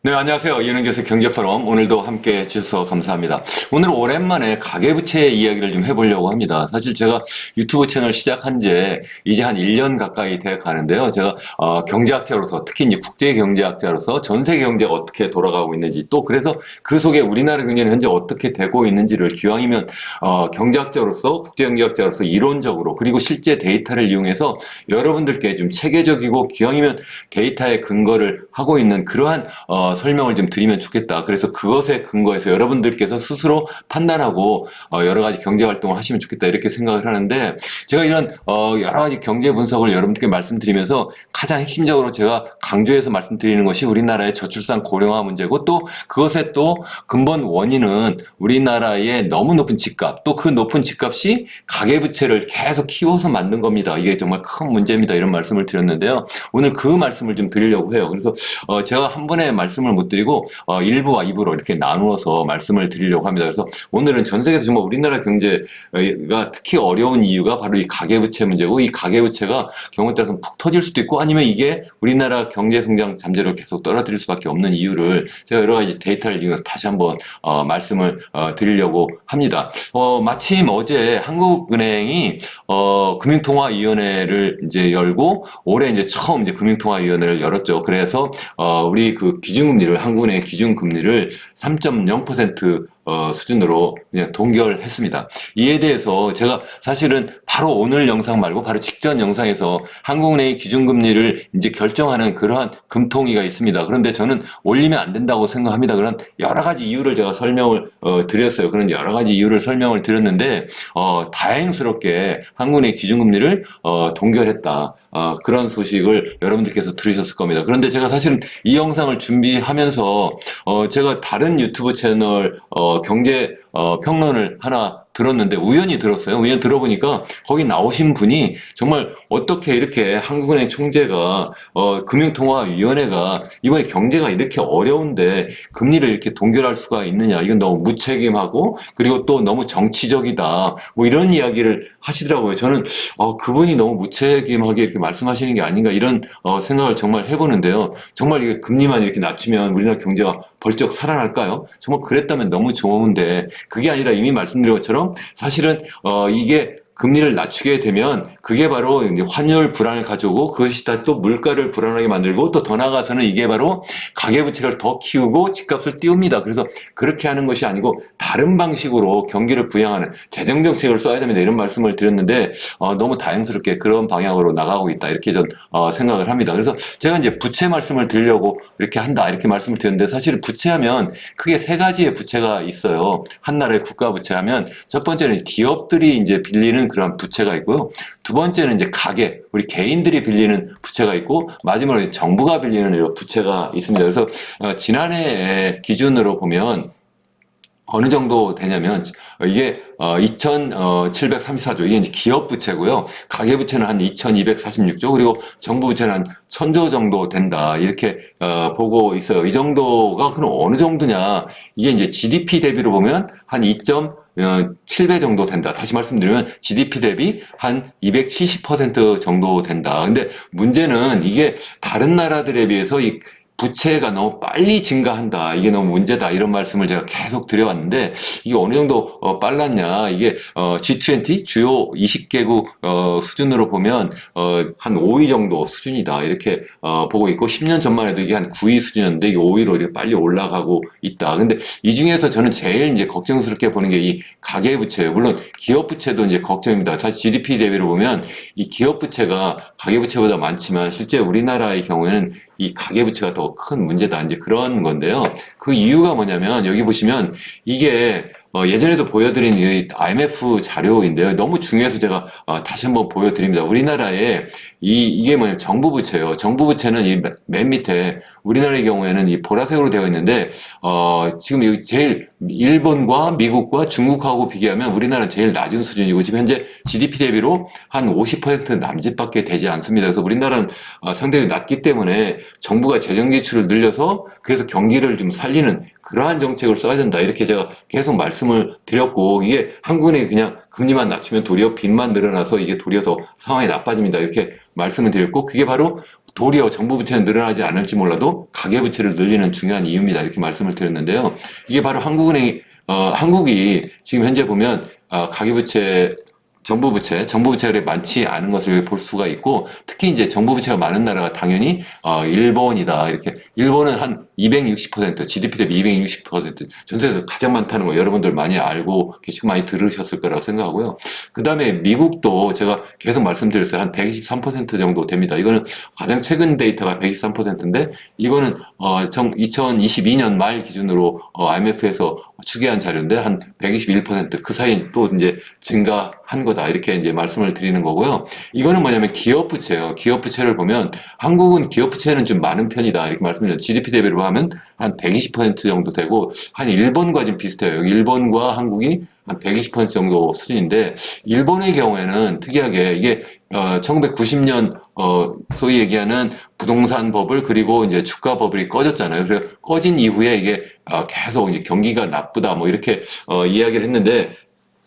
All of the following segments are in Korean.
네, 안녕하세요. 이은경에서 경제포럼 오늘도 함께 해주셔서 감사합니다. 오늘 오랜만에 가계부채 이야기를 좀 해보려고 합니다. 사실 제가 유튜브 채널 시작한 지 이제 한 1년 가까이 돼 가는데요. 제가 경제학자로서 특히 이제 국제경제학자로서 전 세계 경제가 어떻게 돌아가고 있는지 또 그래서 그 속에 우리나라 경제는 현재 어떻게 되고 있는지를 기왕이면 경제학자로서 국제경제학자로서 이론적으로 그리고 실제 데이터를 이용해서 여러분들께 좀 체계적이고 기왕이면 데이터에 근거를 하고 있는 그러한 설명을 좀 드리면 좋겠다. 그래서 그것에 근거해서 여러분들께서 스스로 판단하고 여러 가지 경제 활동을 하시면 좋겠다. 이렇게 생각을 하는데 제가 이런 여러 가지 경제 분석을 여러분들께 말씀드리면서 가장 핵심적으로 제가 강조해서 말씀드리는 것이 우리나라의 저출산 고령화 문제고 또 그것의 또 근본 원인은 우리나라의 너무 높은 집값 또 그 높은 집값이 가계부채를 계속 키워서 만든 겁니다. 이게 정말 큰 문제입니다. 이런 말씀을 드렸는데요. 오늘 그 말씀을 좀 드리려고 해요. 그래서 제가 한 번에 말씀을 못 드리고 1부와 2부로 이렇게 나누어서 말씀을 드리려고 합니다. 그래서 오늘은 전 세계에서 정말 우리나라 경제가 특히 어려운 이유가 바로 이 가계부채 문제고 이 가계부채가 경우에 따라서 푹 터질 수도 있고 아니면 이게 우리나라 경제 성장 잠재력을 계속 떨어뜨릴 수밖에 없는 이유를 제가 여러 가지 데이터를 이용해서 다시 한번 말씀을 드리려고 합니다. 마침 어제 한국은행이 금융통화위원회를 이제 열고 올해 이제 처음 이제 금융통화위원회를 열었죠. 그래서 우리 그 기준금리를 한국은행의 기준금리를 3.0% 수준으로 그냥 동결했습니다. 이에 대해서 제가 사실은 바로 오늘 영상 말고 바로 직전 영상에서 한국은행의 기준금리를 이제 결정하는 그러한 금통위가 있습니다. 그런데 저는 올리면 안 된다고 생각합니다. 그런 여러 가지 이유를 제가 설명을 드렸어요. 그런 여러 가지 이유를 설명을 드렸는데 다행스럽게 한국은행의 기준금리를 동결했다. 그런 소식을 여러분들께서 들으셨을 겁니다. 그런데 제가 사실은 이 영상을 준비하면서 제가 다른 유튜브 채널 경제 평론을 하나 들었는데 우연히 들었어요. 우연히 들어보니까 거기 나오신 분이 정말 어떻게 이렇게 한국은행 총재가 금융통화위원회가 이번에 경제가 이렇게 어려운데 금리를 이렇게 동결할 수가 있느냐. 이건 너무 무책임하고 그리고 또 너무 정치적이다. 뭐 이런 이야기를 하시더라고요. 저는 그분이 너무 무책임하게 이렇게 말씀하시는 게 아닌가 이런 생각을 정말 해보는데요. 정말 이게 금리만 이렇게 낮추면 우리나라 경제가 벌쩍 살아날까요? 정말 그랬다면 너무 좋은데 그게 아니라 이미 말씀드린 것처럼 사실은 이게 금리를 낮추게 되면 그게 바로 이제 환율 불안을 가져오고 그것이 다 또 물가를 불안하게 만들고 또 더 나아가서는 이게 바로 가계부채를 더 키우고 집값을 띄웁니다. 그래서 그렇게 하는 것이 아니고 다른 방식으로 경기를 부양하는 재정정책을 써야 됩니다. 이런 말씀을 드렸는데 너무 다행스럽게 그런 방향으로 나가고 있다. 이렇게 전 생각을 합니다. 그래서 제가 이제 부채 말씀을 드리려고 이렇게 한다. 이렇게 말씀을 드렸는데 사실 부채하면 크게 세 가지의 부채가 있어요. 한 나라의 국가 부채하면 첫 번째는 기업들이 이제 빌리는 그런 부채가 있고요. 두 번째는 이제 가계, 우리 개인들이 빌리는 부채가 있고 마지막으로 정부가 빌리는 이런 부채가 있습니다. 그래서 지난해 기준으로 보면 어느 정도 되냐면 이게 2,734조 이게 이제 기업 부채고요. 가계 부채는 한 2,246조 그리고 정부 부채는 한 1,000조 정도 된다 이렇게 보고 있어요. 이 정도가 그럼 어느 정도냐? 이게 이제 GDP 대비로 보면 한 2.7배 정도 된다. 다시 말씀드리면 GDP 대비 한 270% 정도 된다. 근데 문제는 이게 다른 나라들에 비해서 이 부채가 너무 빨리 증가한다. 이게 너무 문제다. 이런 말씀을 제가 계속 드려왔는데 이게 어느 정도 빨랐냐. 이게 G20 주요 20개국 수준으로 보면 한 5위 정도 수준이다. 이렇게 보고 있고 10년 전만 해도 이게 한 9위 수준이었는데 이게 5위로 이렇게 빨리 올라가고 있다. 근데 이 중에서 저는 제일 이제 걱정스럽게 보는 게 이 가계부채예요. 물론 기업부채도 이제 걱정입니다. 사실 GDP 대비로 보면 이 기업부채가 가계부채보다 많지만 실제 우리나라의 경우에는 이 가계부채가 더 큰 문제다. 이제 그런 건데요. 그 이유가 뭐냐면 여기 보시면 이게 예전에도 보여드린 이 IMF 자료인데요. 너무 중요해서 제가 다시 한번 보여드립니다. 우리나라에 이게 뭐냐면 정부 부채예요. 정부 부채는 이 맨 밑에 우리나라의 경우에는 이 보라색으로 되어 있는데 지금 여기 제일 일본과 미국과 중국하고 비교하면 우리나라는 제일 낮은 수준이고 지금 현재 GDP 대비로 한 50% 남짓밖에 되지 않습니다. 그래서 우리나라는 상당히 낮기 때문에 정부가 재정 지출을 늘려서 그래서 경기를 좀 살리는 그러한 정책을 써야 된다. 이렇게 제가 계속 말씀을 드렸고 이게 한국은행이 그냥 금리만 낮추면 도리어 빚만 늘어나서 이게 도리어 더 상황이 나빠집니다. 이렇게 말씀을 드렸고 그게 바로 도리어 정부 부채는 늘어나지 않을지 몰라도 가계부채를 늘리는 중요한 이유입니다. 이렇게 말씀을 드렸는데요. 이게 바로 한국이 지금 현재 보면 가계부채 정부 부채가 많지 않은 것을 볼 수가 있고, 특히 이제 정부 부채가 많은 나라가 당연히 일본이다. 이렇게 일본은 한 260%, GDP 대비 260%, 전 세계에서 가장 많다는 거 여러분들 많이 알고 계시고 많이 들으셨을 거라고 생각하고요. 그 다음에 미국도 제가 계속 말씀드렸어요. 한 123% 정도 됩니다. 이거는 가장 최근 데이터가 123%인데, 이거는 2022년 말 기준으로 IMF에서 추계한 자료인데 한 121%, 그 사이 또 이제 증가한 거다, 이렇게 이제 말씀을 드리는 거고요. 이거는 뭐냐면 기업 부채예요. 기업 부채를 보면 한국은 기업 부채는 좀 많은 편이다, 이렇게 말씀드렸죠. GDP 대비로 하면 한 120% 정도 되고, 한 일본과 좀 비슷해요. 일본과 한국이 한 120% 정도 수준인데, 일본의 경우에는 특이하게 이게 1990년 소위 얘기하는 부동산 버블, 그리고 이제 주가 버블이 꺼졌잖아요. 그래서 꺼진 이후에 이게 계속 이제 경기가 나쁘다 뭐 이렇게 이야기를 했는데,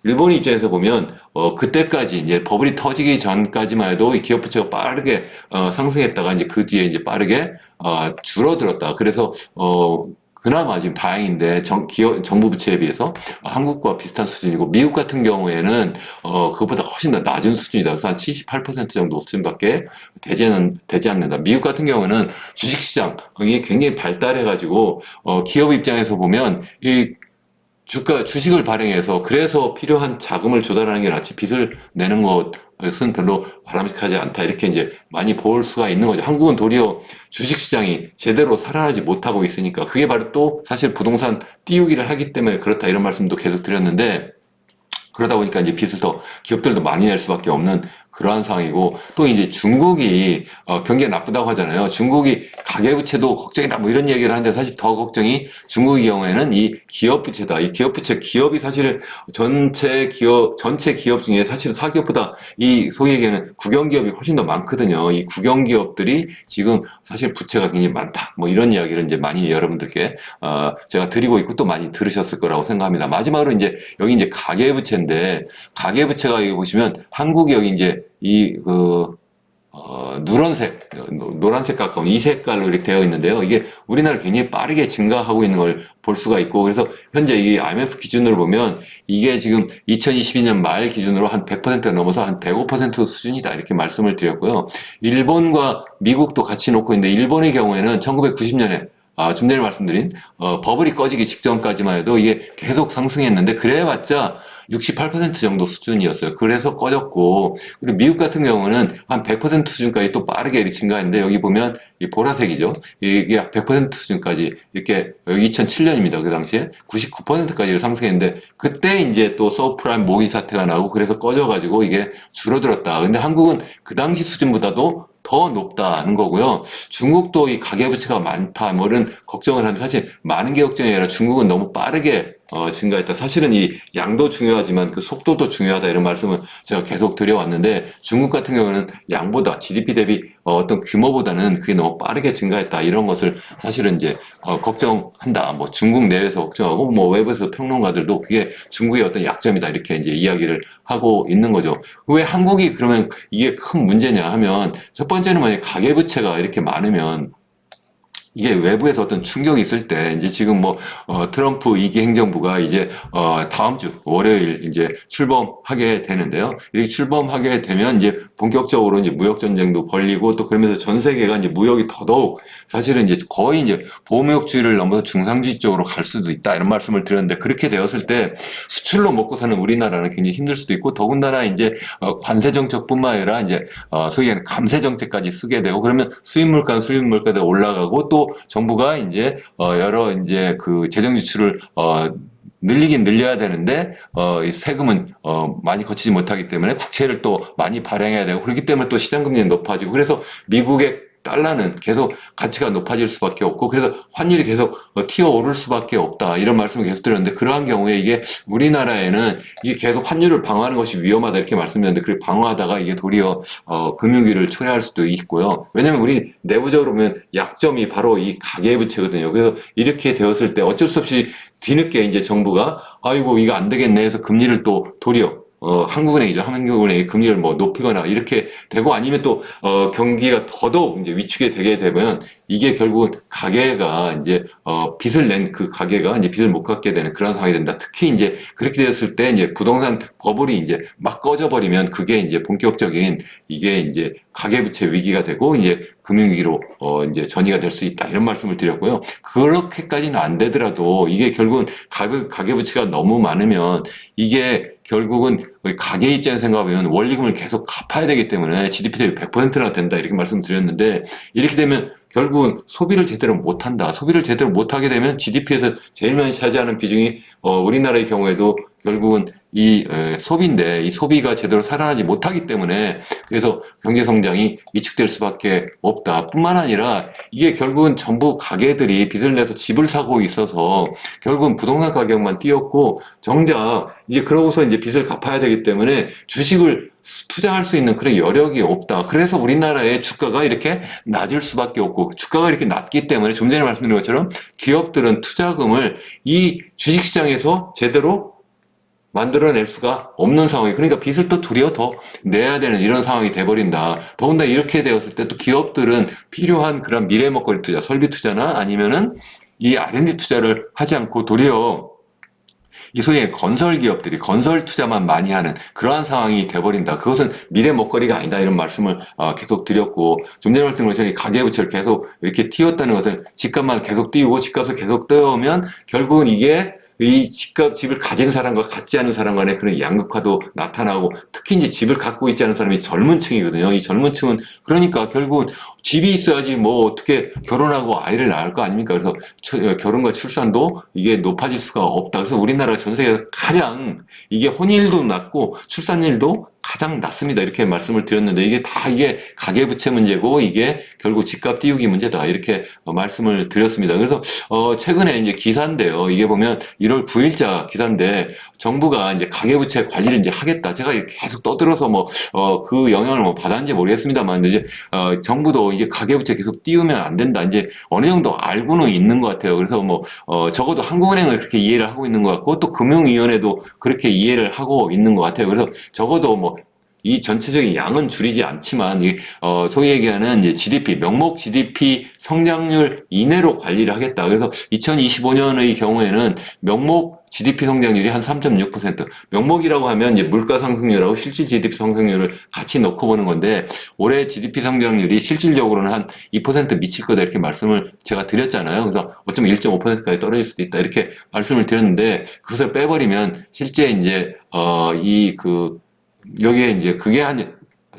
일본 입장에서 보면 그때까지 이제 버블이 터지기 전까지만 해도 이 기업 부채가 빠르게 상승했다가 이제 그 뒤에 이제 빠르게 줄어들었다. 그래서 그나마 지금 다행인데 정부 부채에 비해서 한국과 비슷한 수준이고, 미국 같은 경우에는 그것보다 훨씬 더 낮은 수준이다. 그래서 한 78% 정도 수준밖에 되지 않는다. 미국 같은 경우는 주식시장 이게 굉장히 발달해가지고 기업 입장에서 보면 이 주식을 발행해서 그래서 필요한 자금을 조달하는 게 낫지 빚을 내는 것은 별로 바람직하지 않다, 이렇게 이제 많이 볼 수가 있는 거죠. 한국은 도리어 주식시장이 제대로 살아나지 못하고 있으니까, 그게 바로 또 사실 부동산 띄우기를 하기 때문에 그렇다, 이런 말씀도 계속 드렸는데, 그러다 보니까 이제 빚을 더 기업들도 많이 낼 수밖에 없는 그러한 상황이고, 또 이제 중국이 경기가 나쁘다고 하잖아요. 중국이 가계부채도 걱정이다 뭐 이런 얘기를 하는데, 사실 더 걱정이 중국의 경우에는 이 기업부채다. 이 기업부채, 기업이 사실 전체 기업 중에 사실 사기업보다 이 소위 얘기하는 국영기업이 훨씬 더 많거든요. 이 국영기업들이 지금 사실 부채가 굉장히 많다, 뭐 이런 이야기를 이제 많이 여러분들께 제가 드리고 있고 또 많이 들으셨을 거라고 생각합니다. 마지막으로 이제 여기 이제 가계부채인데, 가계부채가 여기 보시면 한국이 여기 이제 노란색 가까운 이 색깔로 이렇게 되어 있는데요. 이게 우리나라 굉장히 빠르게 증가하고 있는 걸 볼 수가 있고, 그래서 현재 이 IMF 기준으로 보면 이게 지금 2022년 말 기준으로 한 100%가 넘어서 한 105% 수준이다, 이렇게 말씀을 드렸고요. 일본과 미국도 같이 놓고 있는데, 일본의 경우에는 1990년에 좀 전에 말씀드린 버블이 꺼지기 직전까지만 해도 이게 계속 상승했는데, 그래봤자 68% 정도 수준이었어요. 그래서 꺼졌고, 그리고 미국 같은 경우는 한 100% 수준까지 또 빠르게 이렇게 증가했는데, 여기 보면 이 보라색이죠. 이게 100% 수준까지 이렇게, 여기 2007년입니다. 그 당시에 99%까지 상승했는데, 그때 이제 또 서프라임 모기 사태가 나고 그래서 꺼져가지고 이게 줄어들었다. 근데 한국은 그 당시 수준보다도 더 높다는 거고요. 중국도 이 가계부채가 많다, 뭐 이런 걱정을 하는데, 사실 많은 게 걱정이 아니라 중국은 너무 빠르게 증가했다. 사실은 이 양도 중요하지만 그 속도도 중요하다, 이런 말씀을 제가 계속 드려왔는데, 중국 같은 경우는 양보다 GDP 대비 어떤 규모보다는 그게 너무 빠르게 증가했다, 이런 것을 사실은 이제 걱정한다. 뭐 중국 내에서 걱정하고 뭐 외부에서 평론가들도 그게 중국의 어떤 약점이다, 이렇게 이제 이야기를 하고 있는 거죠. 왜 한국이 그러면 이게 큰 문제냐 하면, 첫 번째는 만약에 가계부채가 이렇게 많으면 이게 외부에서 어떤 충격이 있을 때, 이제 지금 뭐 트럼프 2기 행정부가 이제 다음 주 월요일 이제 출범하게 되는데요. 이렇게 출범하게 되면 이제 본격적으로 이제 무역 전쟁도 벌리고, 또 그러면서 전 세계가 이제 무역이 더더욱 사실은 이제 거의 이제 보호무역주의를 넘어서 중상주의 쪽으로 갈 수도 있다, 이런 말씀을 드렸는데, 그렇게 되었을 때 수출로 먹고 사는 우리나라는 굉장히 힘들 수도 있고, 더군다나 이제 관세 정책뿐만 아니라 이제 소위 얘기하는 감세 정책까지 쓰게 되고, 그러면 수입 물가도 올라가고, 또 정부가 이제 여러 이제 그 재정 지출을 늘리긴 늘려야 되는데 이 세금은 많이 거치지 못하기 때문에 국채를 또 많이 발행해야 되고, 그렇기 때문에 또 시장 금리는 높아지고, 그래서 미국의 달러는 계속 가치가 높아질 수밖에 없고, 그래서 환율이 계속 튀어 오를 수밖에 없다, 이런 말씀을 계속 드렸는데, 그러한 경우에 이게 우리나라에는 이게 계속 환율을 방어하는 것이 위험하다, 이렇게 말씀드렸는데, 그렇게 방어하다가 이게 도리어 금융위기를 초래할 수도 있고요. 왜냐하면 우리 내부적으로 보면 약점이 바로 이 가계부채거든요. 그래서 이렇게 되었을 때 어쩔 수 없이 뒤늦게 이제 정부가 아이고 이거 안 되겠네 해서 금리를 또 도리어 한국은행이죠. 한국은행이 금리를 뭐 높이거나 이렇게 되고 아니면 또, 경기가 더더욱 이제 위축이 되게 되면 이게 결국은 가계가 이제, 빚을 낸 그 가계가 이제 빚을 못 갚게 되는 그런 상황이 된다. 특히 이제 그렇게 되었을 때 이제 부동산 버블이 이제 막 꺼져버리면 그게 이제 본격적인 이게 이제 가계부채 위기가 되고 이제 금융위기로, 이제 전이가 될 수 있다. 이런 말씀을 드렸고요. 그렇게까지는 안 되더라도 이게 결국은 가계부채가 너무 많으면 이게 결국은 가계 입장에서 생각하면 원리금을 계속 갚아야 되기 때문에 GDP 대비 100%나 된다 이렇게 말씀드렸는데 이렇게 되면 결국은 소비를 제대로 못한다. 소비를 제대로 못하게 되면 GDP에서 제일 많이 차지하는 비중이 우리나라의 경우에도 결국은 이 소비인데 이 소비가 제대로 살아나지 못하기 때문에 그래서 경제 성장이 위축될 수밖에 없다. 뿐만 아니라 이게 결국은 전부 가게들이 빚을 내서 집을 사고 있어서 결국은 부동산 가격만 뛰었고 정작 이제 그러고서 이제 빚을 갚아야 되기 때문에 주식을 투자할 수 있는 그런 여력이 없다. 그래서 우리나라의 주가가 이렇게 낮을 수밖에 없고 주가가 이렇게 낮기 때문에 좀 전에 말씀드린 것처럼 기업들은 투자금을 이 주식시장에서 제대로 만들어낼 수가 없는 상황이 그러니까 빚을 또 도리어 더 내야 되는 이런 상황이 돼버린다. 더군다나 이렇게 되었을 때 또 기업들은 필요한 그런 미래 먹거리 투자, 설비 투자나 아니면은 이 R&D 투자를 하지 않고 도리어 이 소위 건설 기업들이 건설 투자만 많이 하는 그러한 상황이 돼버린다. 그것은 미래 먹거리가 아니다. 이런 말씀을 계속 드렸고 좀 전에 말씀드린 것처럼 가계부채를 계속 이렇게 띄웠다는 것은 집값만 계속 띄우고 집값을 계속 띄우면 결국은 이게 이 집을 가진 사람과 갖지 않은 사람 간의 그런 양극화도 나타나고 특히 이제 집을 갖고 있지 않은 사람이 젊은 층이거든요. 이 젊은 층은 그러니까 결국은 집이 있어야지 뭐 어떻게 결혼하고 아이를 낳을 거 아닙니까? 그래서 결혼과 출산도 이게 높아질 수가 없다. 그래서 우리나라가 전 세계에서 가장 이게 혼인율도 낮고 출산율도 가장 낮습니다. 이렇게 말씀을 드렸는데 이게 다 이게 가계부채 문제고 이게 결국 집값 띄우기 문제다. 이렇게 말씀을 드렸습니다. 그래서 최근에 이제 기사인데요. 이게 보면 1월 9일자 기사인데 정부가 이제 가계부채 관리를 이제 하겠다. 제가 이렇게 계속 떠들어서 뭐 그 영향을 뭐 받았는지 모르겠습니다만 이제 정부도 이제 가계부채 계속 띄우면 안 된다. 이제 어느 정도 알고는 있는 것 같아요. 그래서 뭐 적어도 한국은행을 그렇게 이해를 하고 있는 것 같고 또 금융위원회도 그렇게 이해를 하고 있는 것 같아요. 그래서 적어도 뭐 이 전체적인 양은 줄이지 않지만 소위 얘기하는 이제 GDP 명목 GDP 성장률 이내로 관리를 하겠다. 그래서 2025년의 경우에는 명목 GDP 성장률이 한 3.6%. 명목이라고 하면 이제 물가 상승률하고 실질 GDP 성장률을 같이 넣고 보는 건데 올해 GDP 성장률이 실질적으로는 한 2% 미칠 거다 이렇게 말씀을 제가 드렸잖아요. 그래서 어쩌면 1.5%까지 떨어질 수도 있다 이렇게 말씀을 드렸는데 그것을 빼버리면 실제 이제 여기에 이제 그게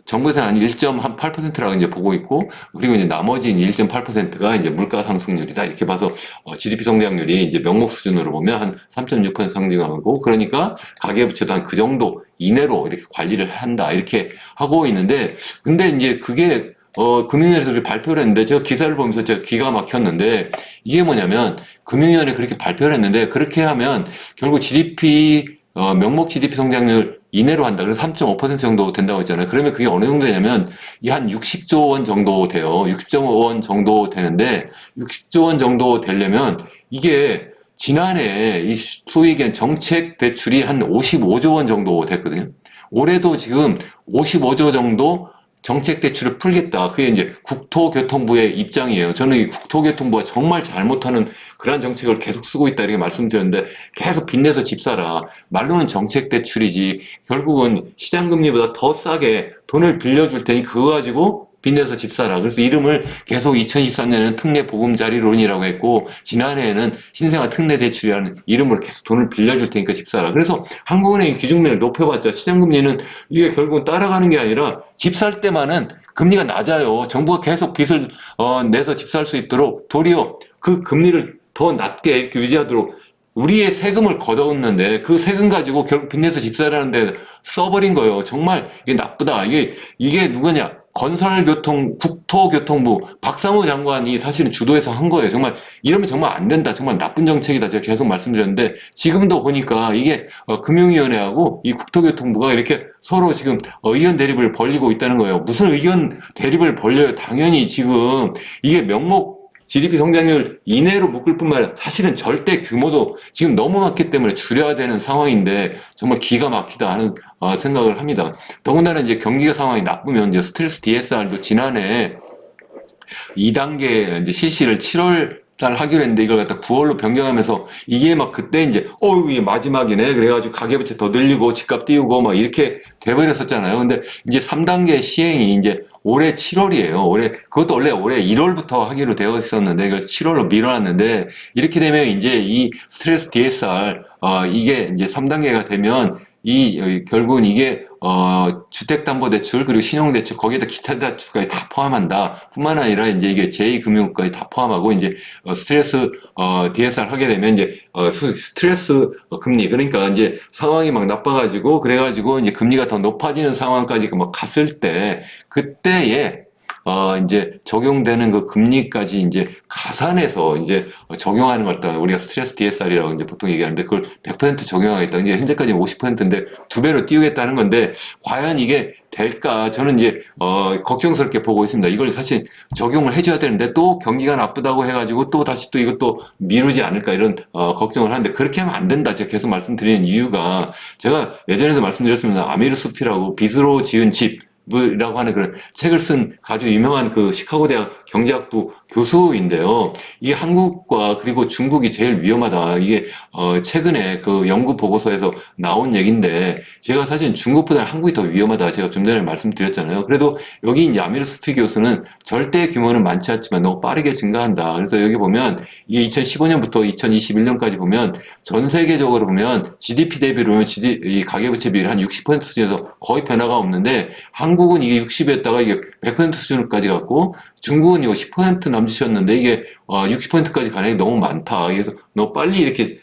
정부에서는 한 1.8%라고 이제 보고 있고, 그리고 이제 나머지 1.8%가 이제 물가 상승률이다. 이렇게 봐서, GDP 성장률이 이제 명목 수준으로 보면 한 3.6% 상승하고, 그러니까 가계부채도 한 그 정도 이내로 이렇게 관리를 한다. 이렇게 하고 있는데, 근데 이제 그게, 금융위원회에서 그렇게 발표를 했는데, 제가 기사를 보면서 제가 기가 막혔는데, 이게 뭐냐면, 금융위원회 그렇게 발표를 했는데, 그렇게 하면 결국 명목 GDP 성장률 이내로 한다. 그래서 3.5% 정도 된다고 했잖아요. 그러면 그게 어느 정도 되냐면, 이 한 60조 원 정도 돼요. 60조 원 정도 되는데, 60조 원 정도 되려면, 이게 지난해 이 소위 얘기한 정책 대출이 한 55조 원 정도 됐거든요. 올해도 지금 55조 정도 정책 대출을 풀겠다. 그게 이제 국토교통부의 입장이에요. 저는 이 국토교통부가 정말 잘못하는 그러한 정책을 계속 쓰고 있다 이렇게 말씀드렸는데 계속 빚내서 집 사라. 말로는 정책 대출이지 결국은 시장금리보다 더 싸게 돈을 빌려줄 테니 그거 가지고 빚내서 집 사라. 그래서 이름을 계속 2023년에는 특례 보금자리론이라고 했고 지난해에는 신생아 특례 대출이라는 이름으로 계속 돈을 빌려줄 테니까 집 사라. 그래서 한국은행이 기준금리를 높여봤자 시장금리는 이게 결국은 따라가는 게 아니라 집 살 때만은 금리가 낮아요. 정부가 계속 빚을 내서 집 살 수 있도록 도리어 그 금리를 더 낮게 이렇게 유지하도록 우리의 세금을 걷어오는데 그 세금 가지고 결국 빚내서 집 사라는데 써버린 거예요. 정말 이게 나쁘다. 이게 누구냐? 국토교통부 박상우 장관이 사실은 주도해서 한 거예요. 정말 이러면 정말 안 된다. 정말 나쁜 정책이다. 제가 계속 말씀드렸는데 지금도 보니까 이게 금융위원회하고 이 국토교통부가 이렇게 서로 지금 의견 대립을 벌이고 있다는 거예요. 무슨 의견 대립을 벌려요? 당연히 지금 이게 명목 GDP 성장률 이내로 묶을 뿐만 아니라 사실은 절대 규모도 지금 너무 많기 때문에 줄여야 되는 상황인데 정말 기가 막히다 하는 생각을 합니다. 더군다나 이제 경기가 상황이 나쁘면 이제 스트레스 DSR도 지난해 2단계 이제 실시를 7월 달 하기로 했는데 이걸 갖다 9월로 변경하면서 이게 막 그때 이제 이게 마지막이네 그래가지고 가계부채 더 늘리고 집값 띄우고 막 이렇게 돼버렸었잖아요. 근데 이제 3단계 시행이 이제 올해 7월이에요. 그것도 원래 올해 1월부터 하기로 되어 있었는데 이걸 7월로 밀어놨는데 이렇게 되면 이제 이 스트레스 DSR 이게 이제 3단계가 되면 결국은 이게 주택담보대출 그리고 신용대출 거기에다 기타 대출까지 다 포함한다. 뿐만 아니라 이제 이게 제2금융까지 다 포함하고 이제 스트레스 DSR 하게 되면 이제 스트레스 금리 그러니까 이제 상황이 막 나빠가지고 그래가지고 이제 금리가 더 높아지는 상황까지 막 갔을 때 그때에 이제 적용되는 그 금리까지 이제 가산해서 이제 적용하는 걸 갖다 우리가 스트레스 DSR이라고 이제 보통 얘기하는데 그걸 100% 적용하겠다. 이제 현재까지는 50%인데 2배로 띄우겠다는 건데 과연 이게 될까? 저는 이제 걱정스럽게 보고 있습니다. 이걸 사실 적용을 해줘야 되는데 또 경기가 나쁘다고 해가지고 또 다시 또 이것도 미루지 않을까 이런 걱정을 하는데 그렇게 하면 안 된다. 제가 계속 말씀드리는 이유가 제가 예전에도 말씀드렸습니다. 아미르 수피라고 빚으로 지은 집 이라고 하는 그런 책을 쓴 아주 유명한 그 시카고 대학 경제학부 교수인데요. 이게 한국과 그리고 중국이 제일 위험하다. 이게 최근에 그 연구 보고서에서 나온 얘기인데 제가 사실 중국보다 한국이 더 위험하다. 제가 좀 전에 말씀드렸잖아요. 그래도 여기 이제 아미르 수피 교수는 절대 규모는 많지 않지만 너무 빠르게 증가한다. 그래서 여기 보면 이게 2015년부터 2021년까지 보면 전 세계적으로 보면 GDP 대비로 보면 이 가계부채 비율이 한 60% 수준에서 거의 변화가 없는데 한국은 이게 60이었다가 이게 100% 수준까지 갔고 중국은 이거 10% 남짓이었는데 이게 60%까지 가는 게 너무 많다. 그래서 너무 빨리 이렇게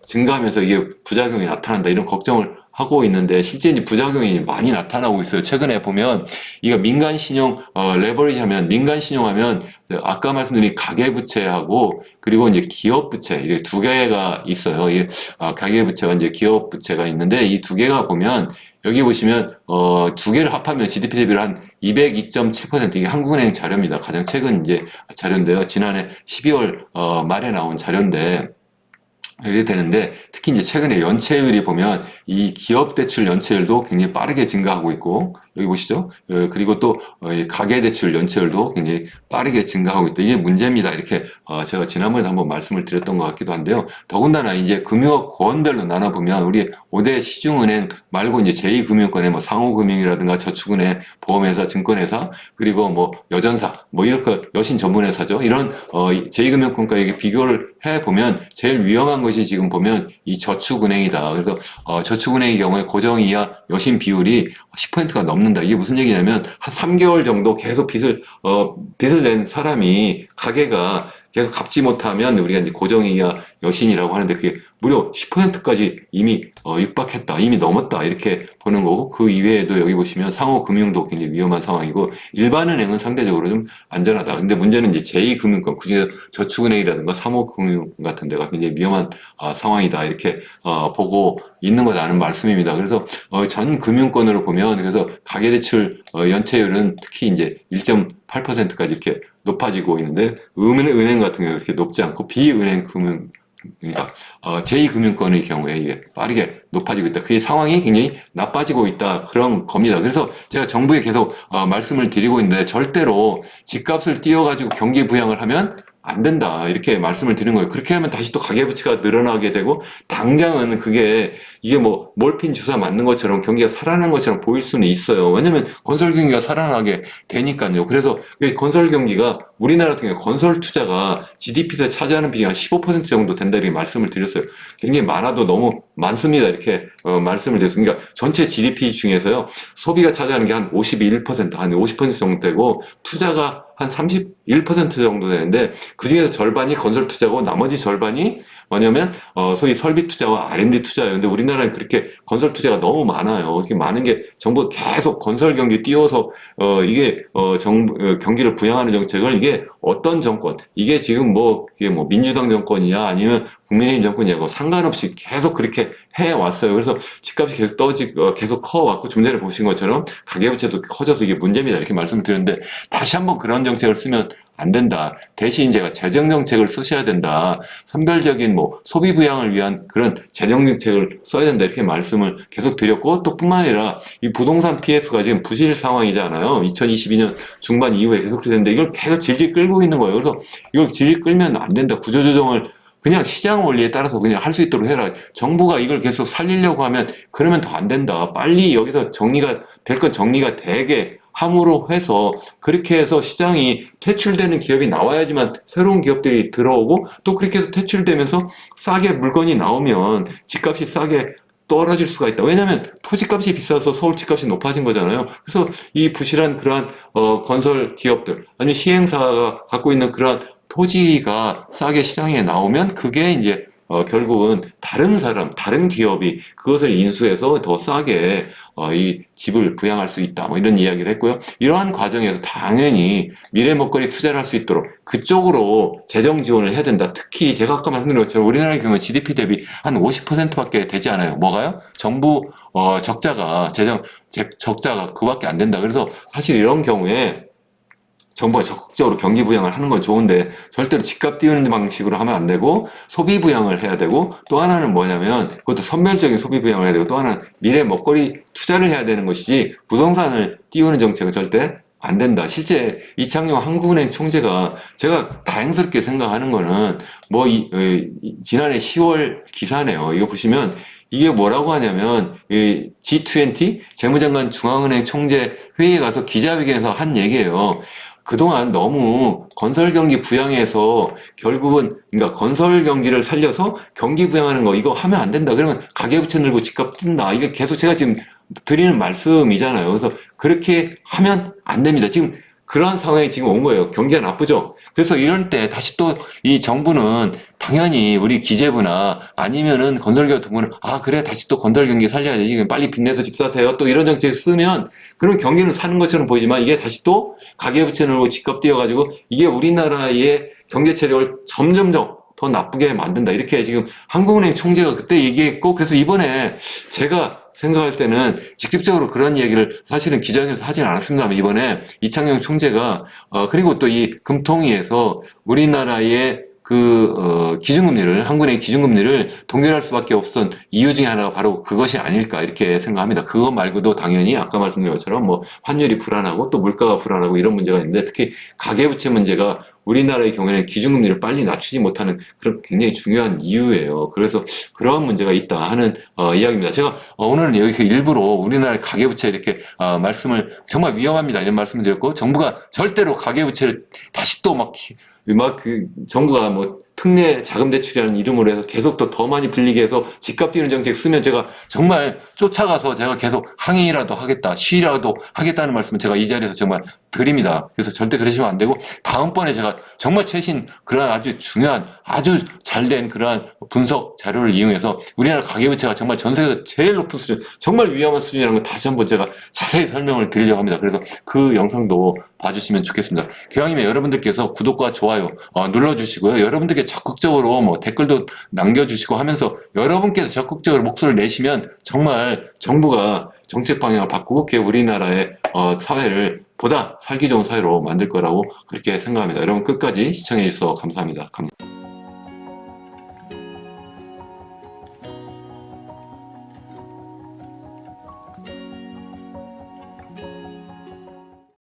증가하면서 이게 부작용이 나타난다. 이런 걱정을 하고 있는데 실제 이제 부작용이 많이 나타나고 있어요. 최근에 보면 이거 민간 신용 레버리지 하면 민간 신용하면 아까 말씀드린 가계 부채하고 그리고 이제 기업 부채 이게 두 개가 있어요. 이 가계 부채와 이제 기업 부채가 있는데 이 두 개가 보면 여기 보시면 두 개를 합하면 GDP 대비로 한 202.7% 이게 한국은행 자료입니다. 가장 최근 이제 자료인데요. 지난해 12월 말에 나온 자료인데 이렇게 되는데 특히 이제 최근에 연체율이 보면 이 기업 대출 연체율도 굉장히 빠르게 증가하고 있고 여기 보시죠. 그리고 또 가계 대출 연체율도 굉장히 빠르게 증가하고 있다. 이게 문제입니다. 이렇게 제가 지난번에 한번 말씀을 드렸던 것 같기도 한데요. 더군다나 이제 금융업 고원별로 나눠보면 우리 5대 시중은행 말고 이제 제2금융권의 뭐 상호금융이라든가 저축은행, 보험회사, 증권회사 그리고 뭐 여전사 뭐 이렇게 여신 전문회사죠. 이런 제2금융권과 이게 비교를 해보면 제일 위험한 것이 지금 보면 이 저축은행이다. 그래서 저축은행의 경우에 고정이하 여신 비율이 10%가 넘는다. 이게 무슨 얘기냐면 한 3개월 정도 계속 빚을 낸 사람이 가게가 계속 갚지 못하면 우리가 이제 고정이하 여신이라고 하는데 그게 무려 10%까지 이미 육박했다, 이미 넘었다 이렇게 보는 거고 그 이외에도 여기 보시면 상호금융도 굉장히 위험한 상황이고 일반은행은 상대적으로 좀 안전하다. 근데 문제는 이제 제2금융권, 그중에 저축은행이라든가 사모금융 같은 데가 굉장히 위험한 상황이다 이렇게 보고 있는 거라는 말씀입니다. 그래서 전 금융권으로 보면 그래서 가계대출 연체율은 특히 이제 1.8%까지 이렇게 높아지고 있는데 은행 같은 경우 이렇게 높지 않고 비은행 금융 그러니까 제2금융권의 경우에 이게 빠르게 높아지고 있다. 그 상황이 굉장히 나빠지고 있다. 그런 겁니다. 그래서 제가 정부에 계속 말씀을 드리고 있는데 절대로 집값을 띄워가지고 경기 부양을 하면 안 된다. 이렇게 말씀을 드린 거예요. 그렇게 하면 다시 또 가계부채가 늘어나게 되고 당장은 이게 뭐 몰핀 주사 맞는 것처럼 경기가 살아난 것처럼 보일 수는 있어요. 왜냐면 건설 경기가 살아나게 되니까요. 그래서 건설 경기가 우리나라 같은 경우 건설 투자가 GDP에서 차지하는 비중이 한 15% 정도 된다 이렇게 말씀을 드렸어요. 굉장히 많아도 너무 많습니다. 이렇게 말씀을 드렸습니다. 그러니까 전체 GDP 중에서요. 소비가 차지하는 게 한 51%, 한 50% 정도 되고 투자가 한 31% 정도 되는데 그 중에서 절반이 건설 투자고 나머지 절반이 뭐냐면 소위 설비 투자와 R&D 투자예요. 근데 우리나라는 그렇게 건설 투자가 너무 많아요. 이렇게 많은 게 정부가 계속 건설 경기 띄워서 이게 정부 경기를 부양하는 정책을 이게 어떤 정권 이게 지금 이게 민주당 정권이냐 아니면 국민의힘 정권이냐고 상관없이 계속 그렇게 해왔어요. 그래서 집값이 계속 계속 커왔고 좀 전에 보신 것처럼 가계부채도 커져서 이게 문제입니다. 이렇게 말씀을 드렸는데 다시 한번 그런 정책을 쓰면 안 된다. 대신 제가 재정 정책을 쓰셔야 된다. 선별적인 뭐 소비 부양을 위한 그런 재정 정책을 써야 된다. 이렇게 말씀을 계속 드렸고, 또 뿐만 아니라 이 부동산 PF가 지금 부실 상황이잖아요. 2022년 중반 이후에 계속 그랬는데 이걸 계속 질질 끌고 있는 거예요. 그래서 이걸 질질 끌면 안 된다. 구조조정을 그냥 시장 원리에 따라서 그냥 할 수 있도록 해라. 정부가 이걸 계속 살리려고 하면 그러면 더 안 된다. 빨리 여기서 정리가 될 건 정리가 되게 함으로 해서 그렇게 해서 시장이 퇴출되는 기업이 나와야지만 새로운 기업들이 들어오고, 또 그렇게 해서 퇴출되면서 싸게 물건이 나오면 집값이 싸게 떨어질 수가 있다. 왜냐하면 토지값이 비싸서 서울 집값이 높아진 거잖아요. 그래서 이 부실한 그러한 건설 기업들 아니면 시행사가 갖고 있는 그러한 토지가 싸게 시장에 나오면 그게 이제 결국은 다른 사람, 다른 기업이 그것을 인수해서 더 싸게 이 집을 부양할 수 있다. 뭐 이런 이야기를 했고요. 이러한 과정에서 당연히 미래 먹거리 투자를 할 수 있도록 그쪽으로 재정 지원을 해야 된다. 특히 제가 아까 말씀드린 것처럼 우리나라의 경우 GDP 대비 한 50%밖에 되지 않아요. 뭐가요? 정부 적자가 적자가 그밖에 안 된다. 그래서 사실 이런 경우에 정부가 적극적으로 경기 부양을 하는 건 좋은데 절대로 집값 띄우는 방식으로 하면 안 되고 소비 부양을 해야 되고, 또 하나는 뭐냐면 그것도 선별적인 소비 부양을 해야 되고, 또 하나는 미래 먹거리 투자를 해야 되는 것이지 부동산을 띄우는 정책은 절대 안 된다. 실제 이창용 한국은행 총재가 제가 다행스럽게 생각하는 거는 뭐 지난해 10월 기사네요. 이거 보시면 이게 뭐라고 하냐면 이 G20 재무장관 중앙은행 총재 회의에 가서 기자회견에서 한 얘기예요. 그동안 너무 건설 경기 부양해서 결국은 그러니까 건설 경기를 살려서 경기 부양하는 거 이거 하면 안 된다. 그러면 가계부채 늘고 집값 뜬다. 이게 계속 제가 지금 드리는 말씀이잖아요. 그래서 그렇게 하면 안 됩니다. 지금 그러한 상황이 지금 온 거예요. 경기가 나쁘죠. 그래서 이럴 때 다시 또 이 정부는 당연히 우리 기재부나 아니면은 건설기업 등은 그래 다시 또 건설 경기 살려야지. 지금 빨리 빚내서 집 사세요. 또 이런 정책 쓰면 그런 경기는 사는 것처럼 보이지만 이게 다시 또 가계부채 늘고 집값 뛰어가지고 이게 우리나라의 경제 체력을 점점점 더 나쁘게 만든다. 이렇게 지금 한국은행 총재가 그때 얘기했고, 그래서 이번에 제가 생각할 때는 직접적으로 그런 얘기를 사실은 기자회견에서 하진 않았습니다만 이번에 이창용 총재가 그리고 또 이 금통위에서 우리나라의 기준금리를 한국은행 기준금리를 동결할 수밖에 없었던 이유 중에 하나가 바로 그것이 아닐까 이렇게 생각합니다. 그것 말고도 당연히 아까 말씀드린 것처럼 뭐 환율이 불안하고 또 물가가 불안하고 이런 문제가 있는데, 특히 가계부채 문제가 우리나라의 경우에는 기준금리를 빨리 낮추지 못하는 그런 굉장히 중요한 이유예요. 그래서 그러한 문제가 있다 하는 이야기입니다. 제가 오늘은 여기 일부러 우리나라의 가계부채 이렇게 말씀을 정말 위험합니다 이런 말씀을 드렸고, 정부가 절대로 가계부채를 다시 또 정부가 뭐 특례 자금 대출이라는 이름으로 해서 계속 더 많이 빌리게 해서 집값 뛰는 정책 쓰면 제가 정말 쫓아가서 제가 계속 항의라도 하겠다, 시위라도 하겠다는 말씀을 제가 이 자리에서 정말 드립니다. 그래서 절대 그러시면 안 되고, 다음번에 제가 정말 최신 그러한 아주 중요한 아주 잘된 그러한 분석 자료를 이용해서 우리나라 가계부채가 정말 전 세계에서 제일 높은 수준, 정말 위험한 수준이라는 걸 다시 한번 제가 자세히 설명을 드리려고 합니다. 그래서 그 영상도 봐주시면 좋겠습니다. 기왕이면 여러분들께서 구독과 좋아요 눌러주시고요. 여러분들께 적극적으로 뭐 댓글도 남겨주시고 하면서 여러분께서 적극적으로 목소리를 내시면 정말 정부가 정책 방향을 바꾸고 우리나라의 사회를 보다 살기 좋은 사회로 만들 거라고 그렇게 생각합니다. 여러분 끝까지 시청해 주셔서 감사합니다.